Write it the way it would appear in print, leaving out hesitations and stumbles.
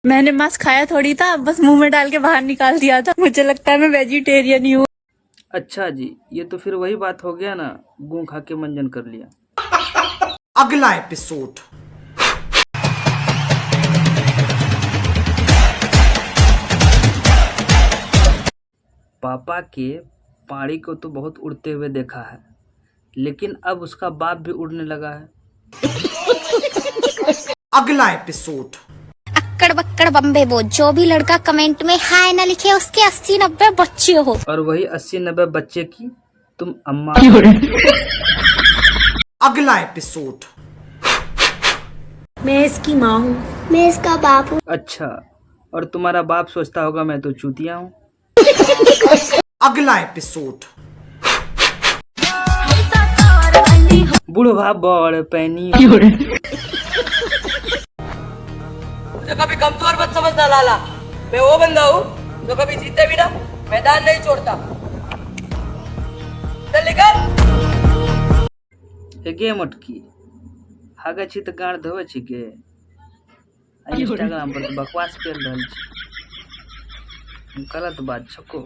मैंने मांस खाया थोड़ी था, बस मुंह में डाल के बाहर निकाल दिया था। मुझे लगता है मैं वेजिटेरियन ही हूँ। अच्छा जी, ये तो फिर वही बात हो गया ना, गू खा के मंजन कर लिया। अगला एपिसोड। पापा के पाड़ी को तो बहुत उड़ते हुए देखा है, लेकिन अब उसका बाप भी उड़ने लगा है। अगला एपिसोड। अक्कड़ बक्कड़ बम्बे बो, जो भी लड़का कमेंट में हाय ना लिखे उसके 80-90 बच्चे हो। और वही 80-90 बच्चे की तुम अम्मा। अगला एपिसोड। मैं इसकी माँ हूँ। मैं इसका बाप हूँ। अच्छा, और तुम्हारा बाप सोचता होगा मैं तो चूतिया हूँ। अगला एपिसोड। बूढ़ा बड़ पैनी। मुझे कभी कमजोर मत समझना लाला। मैं वो बंदा हूँ जो कभी जीते भी ना मैदान नहीं छोड़ता। चल निकल। हेगे मटकी हागे छी त गाड़ धोवे छी के इंस्टाग्राम पर तो बकवास कर रहल छी। गलत बात छको।